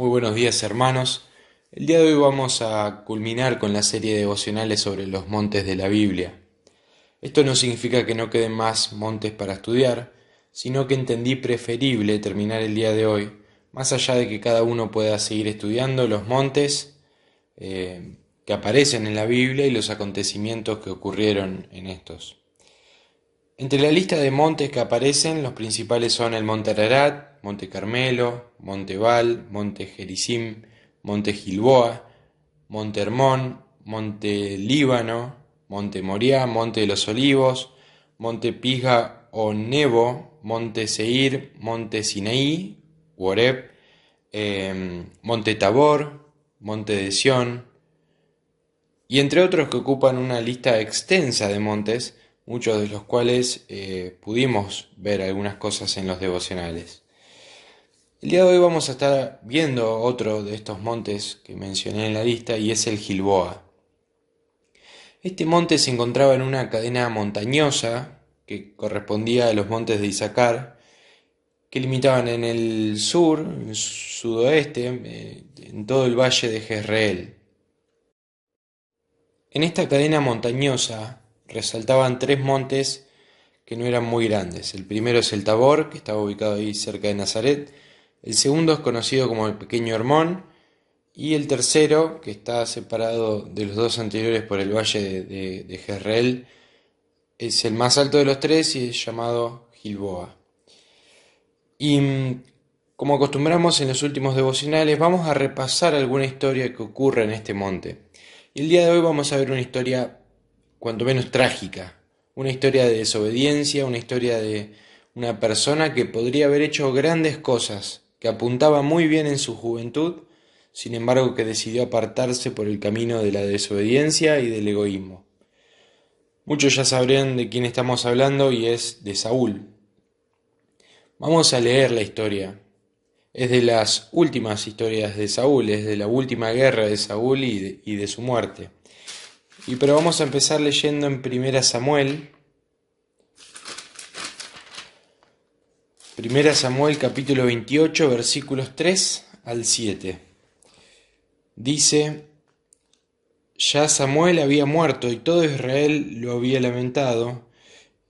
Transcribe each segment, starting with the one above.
Muy buenos días, hermanos. El día de hoy vamos a culminar con la serie de devocionales sobre los montes de la Biblia. Esto no significa que no queden más montes para estudiar, sino que entendí preferible terminar el día de hoy, más allá de que cada uno pueda seguir estudiando los montes que aparecen en la Biblia y los acontecimientos que ocurrieron en estos. Entre la lista de montes que aparecen, los principales son el Monte Ararat, Monte Carmelo, Monte Ebal, Monte Gerizim, Monte Gilboa, Monte Hermón, Monte Líbano, Monte Moriah, Monte de los Olivos, Monte Pisga o Nebo, Monte Seir, Monte Sinaí, Horeb, Monte Tabor, Monte de Sión, y entre otros que ocupan una lista extensa de montes, muchos de los cuales pudimos ver algunas cosas en los devocionales. El día de hoy vamos a estar viendo otro de estos montes que mencioné en la lista y es el Gilboa. Este monte se encontraba en una cadena montañosa que correspondía a los montes de Isaacar, que limitaban en el sur, en el sudoeste, en todo el valle de Jezreel. En esta cadena montañosa resaltaban tres montes que no eran muy grandes. El primero es el Tabor, que estaba ubicado ahí cerca de Nazaret. El segundo es conocido como el Pequeño Hermón. Y el tercero, que está separado de los dos anteriores por el valle de Jezreel, es el más alto de los tres y es llamado Gilboa. Y como acostumbramos en los últimos devocionales, vamos a repasar alguna historia que ocurre en este monte. Y el día de hoy vamos a ver una historia cuanto menos trágica, una historia de desobediencia, una historia de una persona que podría haber hecho grandes cosas, que apuntaba muy bien en su juventud, sin embargo que decidió apartarse por el camino de la desobediencia y del egoísmo. Muchos ya sabrán de quién estamos hablando y es de Saúl. Vamos a leer la historia. Es de las últimas historias de Saúl, es de la última guerra de Saúl y de su muerte. Pero vamos a empezar leyendo en 1 Samuel capítulo 28 versículos 3 al 7. Dice: Ya Samuel había muerto y todo Israel lo había lamentado,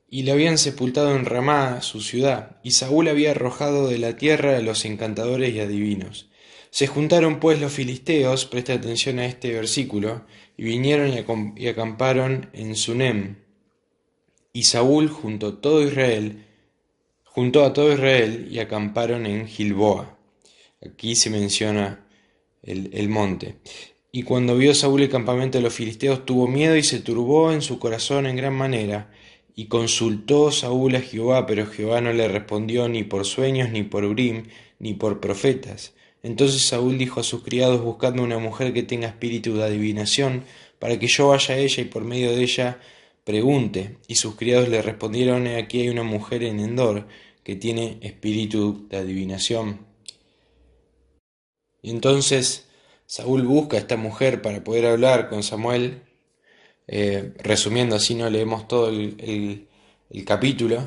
y le habían sepultado en Ramá, su ciudad, y Saúl había arrojado de la tierra a los encantadores y adivinos. Se juntaron pues los filisteos, presta atención a este versículo, y vinieron y acamparon en Sunem. Y Saúl juntó a todo Israel y acamparon en Gilboa. Aquí se menciona el monte. Y cuando vio Saúl el campamento de los filisteos, tuvo miedo y se turbó en su corazón en gran manera. Y consultó Saúl a Jehová, pero Jehová no le respondió ni por sueños, ni por Urim, ni por profetas. Entonces Saúl dijo a sus criados: buscadme una mujer que tenga espíritu de adivinación, para que yo vaya a ella y por medio de ella pregunte. Y sus criados le respondieron: aquí hay una mujer en Endor que tiene espíritu de adivinación. Y entonces Saúl busca a esta mujer para poder hablar con Samuel. Resumiendo, así no leemos todo el capítulo,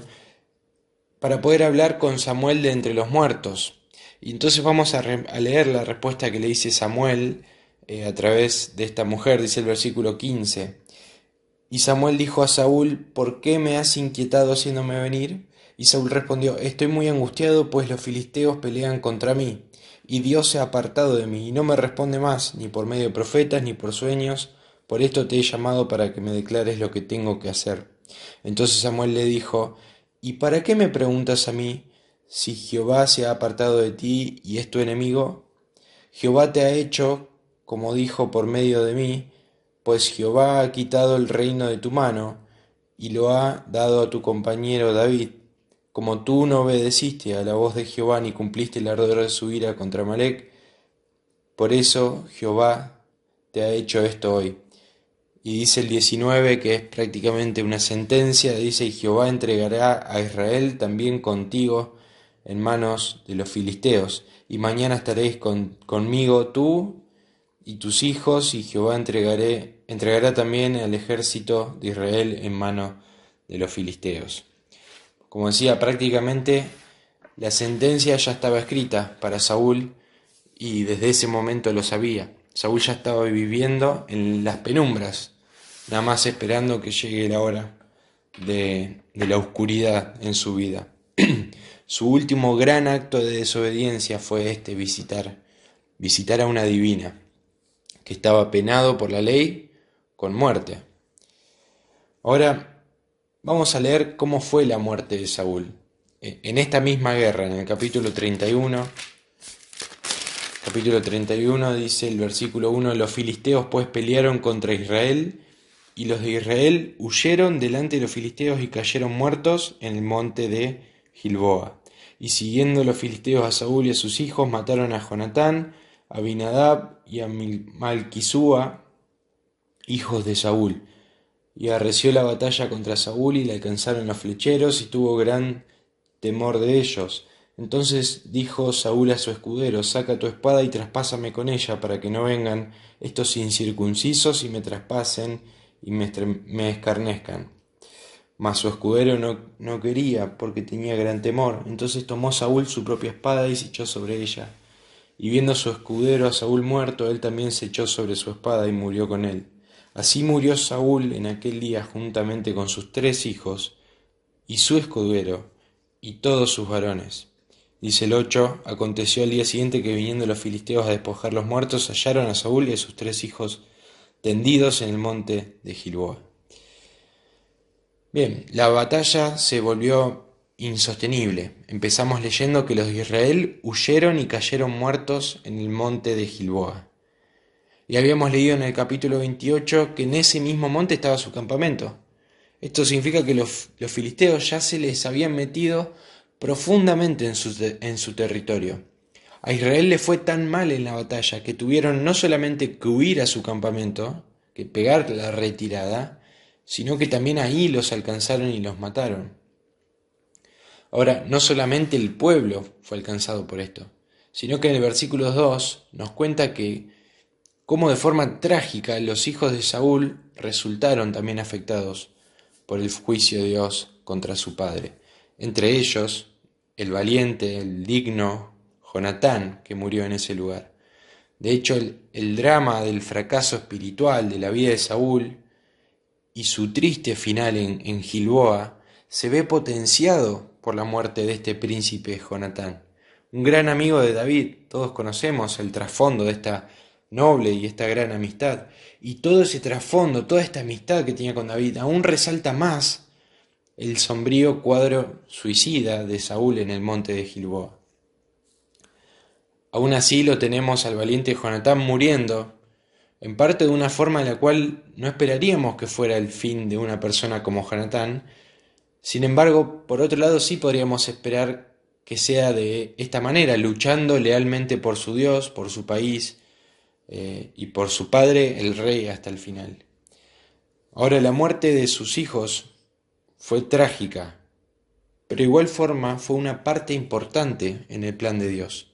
para poder hablar con Samuel de entre los muertos. Y entonces vamos a leer la respuesta que le dice Samuel a través de esta mujer. Dice el versículo 15: Y Samuel dijo a Saúl: ¿por qué me has inquietado haciéndome venir? Y Saúl respondió: estoy muy angustiado, pues los filisteos pelean contra mí, y Dios se ha apartado de mí, y no me responde más, ni por medio de profetas, ni por sueños. Por esto te he llamado para que me declares lo que tengo que hacer. Entonces Samuel le dijo: ¿y para qué me preguntas a mí, si Jehová se ha apartado de ti y es tu enemigo? Jehová te ha hecho, como dijo por medio de mí, pues Jehová ha quitado el reino de tu mano, y lo ha dado a tu compañero David. Como tú no obedeciste a la voz de Jehová, ni cumpliste el ardor de su ira contra Amalec, por eso Jehová te ha hecho esto hoy. Y dice el 19, que es prácticamente una sentencia, dice: y Jehová entregará a Israel también contigo en manos de los filisteos, y mañana estaréis conmigo tú y tus hijos, y Jehová entregará también al ejército de Israel en manos de los filisteos. Como decía, prácticamente la sentencia ya estaba escrita para Saúl, y desde ese momento lo sabía. Saúl ya estaba viviendo en las penumbras, nada más esperando que llegue la hora de la oscuridad en su vida. Su último gran acto de desobediencia fue visitar a una divina, que estaba penado por la ley con muerte. Ahora vamos a leer cómo fue la muerte de Saúl. En esta misma guerra, en el capítulo 31 dice el versículo 1, los filisteos pues pelearon contra Israel, y los de Israel huyeron delante de los filisteos y cayeron muertos en el monte de Gilboa. Y siguiendo los filisteos a Saúl y a sus hijos, mataron a Jonatán, a Abinadab y a Malquisúa, hijos de Saúl. Y arreció la batalla contra Saúl y le alcanzaron los flecheros y tuvo gran temor de ellos. Entonces dijo Saúl a su escudero, saca tu espada y traspásame con ella, para que no vengan estos incircuncisos y me traspasen y me escarnezcan. Mas su escudero no quería, porque tenía gran temor. Entonces tomó Saúl su propia espada y se echó sobre ella. Y viendo su escudero a Saúl muerto, él también se echó sobre su espada y murió con él. Así murió Saúl en aquel día juntamente con sus 3 hijos, y su escudero, y todos sus varones. Dice el 8, aconteció al día siguiente que viniendo los filisteos a despojar los muertos, hallaron a Saúl y a sus 3 hijos tendidos en el monte de Gilboa. Bien, la batalla se volvió insostenible. Empezamos leyendo que los de Israel huyeron y cayeron muertos en el monte de Gilboa. Y habíamos leído en el capítulo 28 que en ese mismo monte estaba su campamento. Esto significa que los filisteos ya se les habían metido profundamente en su territorio. A Israel le fue tan mal en la batalla que tuvieron no solamente que huir a su campamento, que pegar la retirada, sino que también ahí los alcanzaron y los mataron. Ahora, no solamente el pueblo fue alcanzado por esto, sino que en el versículo 2 nos cuenta que cómo de forma trágica los hijos de Saúl resultaron también afectados por el juicio de Dios contra su padre. Entre ellos, el valiente, el digno Jonatán, que murió en ese lugar. De hecho, el drama del fracaso espiritual de la vida de Saúl y su triste final en Gilboa se ve potenciado por la muerte de este príncipe Jonatán. Un gran amigo de David, todos conocemos el trasfondo de esta noble y esta gran amistad. Y todo ese trasfondo, toda esta amistad que tenía con David, aún resalta más el sombrío cuadro suicida de Saúl en el monte de Gilboa. Aún así lo tenemos al valiente Jonatán muriendo, en parte de una forma en la cual no esperaríamos que fuera el fin de una persona como Jonatán. Sin embargo, por otro lado sí podríamos esperar que sea de esta manera, luchando lealmente por su Dios, por su país, y por su padre, el rey, hasta el final. Ahora, la muerte de sus hijos fue trágica, pero de igual forma fue una parte importante en el plan de Dios.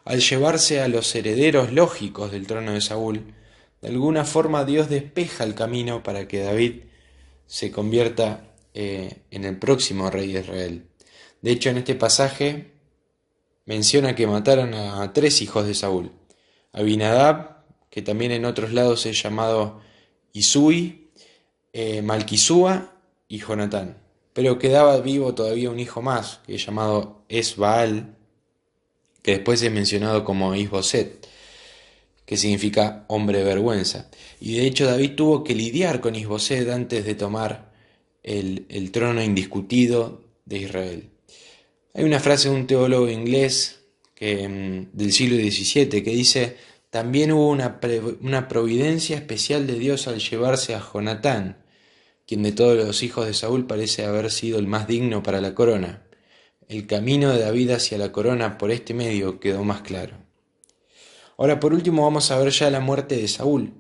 Al llevarse a los herederos lógicos del trono de Saúl, de alguna forma Dios despeja el camino para que David se convierta en el próximo rey de Israel. De hecho, en este pasaje menciona que mataron a 3 hijos de Saúl: Abinadab, que también en otros lados es llamado Isui, Malquisúa y Jonatán. Pero quedaba vivo todavía un hijo más, que es llamado Esbaal, que después es mencionado como Isboset, que significa hombre vergüenza. Y de hecho David tuvo que lidiar con Isboset antes de tomar el trono indiscutido de Israel. Hay una frase de un teólogo inglés del siglo XVII que dice: también hubo una providencia especial de Dios al llevarse a Jonatán, quien de todos los hijos de Saúl parece haber sido el más digno para la corona. El camino de David hacia la corona por este medio quedó más claro. Ahora, por último, vamos a ver ya la muerte de Saúl.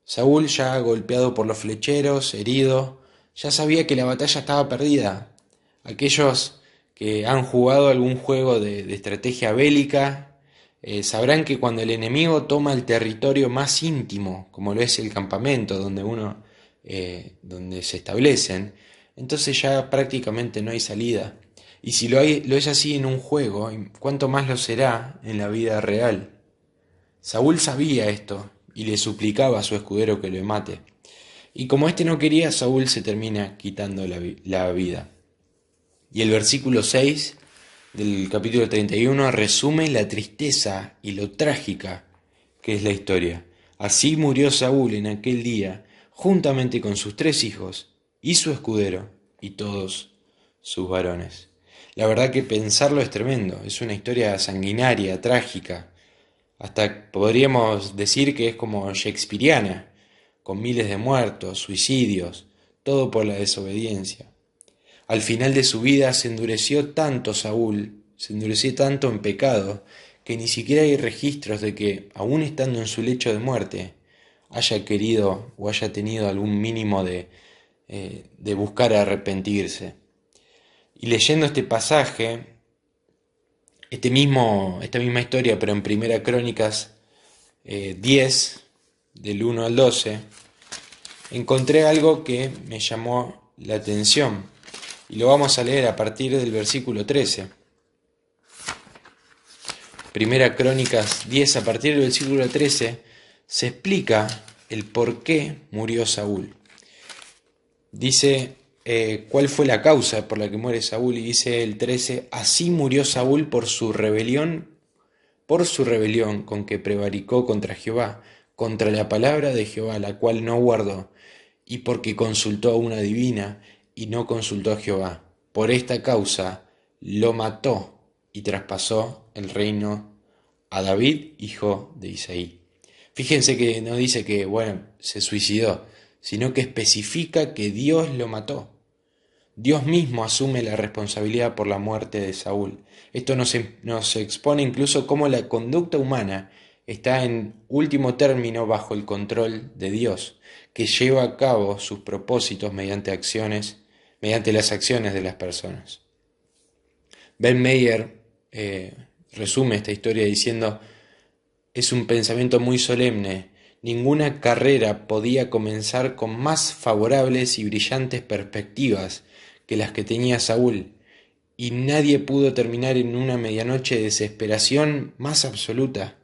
Saúl, ya golpeado por los flecheros, herido, ya sabía que la batalla estaba perdida. Aquellos que han jugado algún juego de estrategia bélica sabrán que cuando el enemigo toma el territorio más íntimo, como lo es el campamento donde se establecen, entonces ya prácticamente no hay salida. Y si lo es así en un juego, ¿cuánto más lo será en la vida real? Saúl sabía esto y le suplicaba a su escudero que lo mate. Y como éste no quería, Saúl se termina quitando la vida. Y el versículo 6 del capítulo 31 resume la tristeza y lo trágica que es la historia. Así murió Saúl en aquel día, juntamente con sus 3 hijos y su escudero y todos sus varones. La verdad que pensarlo es tremendo, es una historia sanguinaria, trágica, hasta podríamos decir que es como shakespeariana, con miles de muertos, suicidios, todo por la desobediencia. Al final de su vida se endureció tanto Saúl, se endureció tanto en pecado, que ni siquiera hay registros de que, aun estando en su lecho de muerte, haya querido o haya tenido algún mínimo de buscar arrepentirse. Y leyendo este pasaje, esta misma historia, pero en Primera Crónicas 10, del 1 al 12, encontré algo que me llamó la atención. Y lo vamos a leer a partir del versículo 13. Primera Crónicas 10, a partir del versículo 13, se explica el por qué murió Saúl. Dice cuál fue la causa por la que muere Saúl, y dice el 13, así murió Saúl por su rebelión con que prevaricó contra Jehová, contra la palabra de Jehová, la cual no guardó, y porque consultó a una divina y no consultó a Jehová. Por esta causa lo mató y traspasó el reino a David, hijo de Isaí. Fíjense que no dice que, bueno, se suicidó, sino que especifica que Dios lo mató. Dios mismo asume la responsabilidad por la muerte de Saúl. Esto nos expone incluso cómo la conducta humana está en último término bajo el control de Dios, que lleva a cabo sus propósitos mediante las acciones de las personas. Ben Meyer resume esta historia diciendo: es un pensamiento muy solemne. Ninguna carrera podía comenzar con más favorables y brillantes perspectivas que las que tenía Saúl, y nadie pudo terminar en una medianoche de desesperación más absoluta.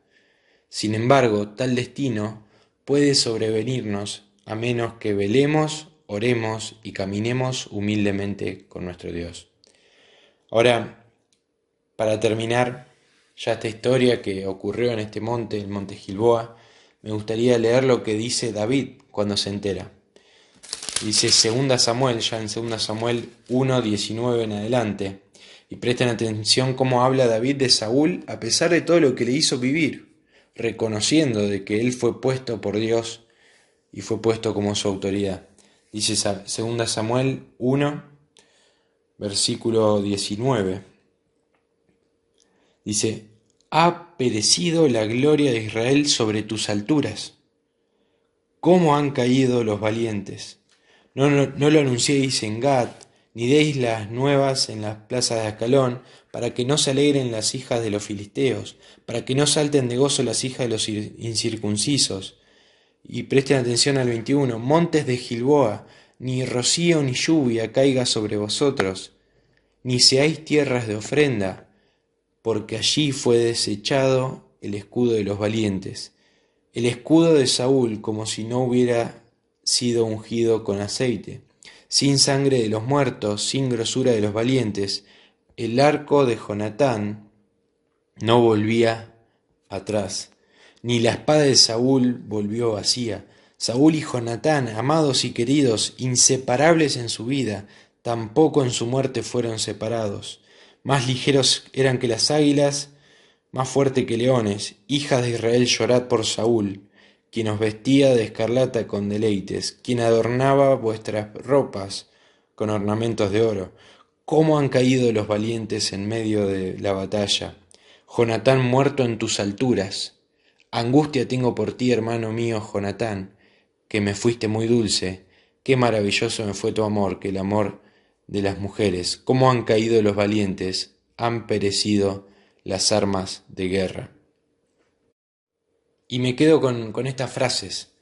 Sin embargo, tal destino puede sobrevenirnos a menos que velemos, oremos y caminemos humildemente con nuestro Dios. Ahora, para terminar ya esta historia que ocurrió en este monte, el monte Gilboa, me gustaría leer lo que dice David cuando se entera. Dice 2 Samuel, ya en 2 Samuel 1:19 en adelante, y presten atención cómo habla David de Saúl a pesar de todo lo que le hizo vivir, reconociendo de que él fue puesto por Dios y fue puesto como su autoridad. Dice 2 Samuel 1, versículo 19. Dice: ha perecido la gloria de Israel sobre tus alturas. ¿Cómo han caído los valientes? No lo anunciéis en Gat, ni deis las nuevas en las plazas de Ascalón, para que no se alegren las hijas de los filisteos, para que no salten de gozo las hijas de los incircuncisos. Y presten atención al 21. Montes de Gilboa, ni rocío ni lluvia caiga sobre vosotros, ni seáis tierras de ofrenda, porque allí fue desechado el escudo de los valientes, el escudo de Saúl, como si no hubiera sido ungido con aceite, sin sangre de los muertos, sin grosura de los valientes. El arco de Jonatán no volvía atrás, ni la espada de Saúl volvió vacía. Saúl y Jonatán, amados y queridos, inseparables en su vida, tampoco en su muerte fueron separados. Más ligeros eran que las águilas, más fuerte que leones. Hijas de Israel, llorad por Saúl, quien os vestía de escarlata con deleites, quien adornaba vuestras ropas con ornamentos de oro. ¿Cómo han caído los valientes en medio de la batalla? Jonatán muerto en tus alturas. Angustia tengo por ti, hermano mío Jonatán, que me fuiste muy dulce. Qué maravilloso me fue tu amor, que el amor de las mujeres. Cómo han caído los valientes, han perecido las armas de guerra. Y me quedo con estas frases.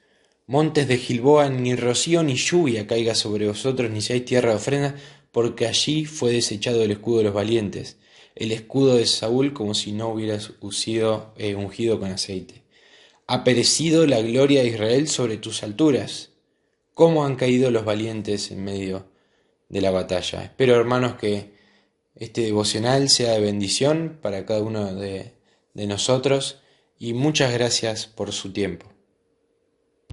Montes de Gilboa, ni rocío ni lluvia caiga sobre vosotros, ni seáis tierra de ofrenda, porque allí fue desechado el escudo de los valientes, el escudo de Saúl, como si no hubiera sido ungido con aceite. Ha perecido la gloria de Israel sobre tus alturas. ¿Cómo han caído los valientes en medio de la batalla? Espero, hermanos, que este devocional sea de bendición para cada uno de nosotros y muchas gracias por su tiempo.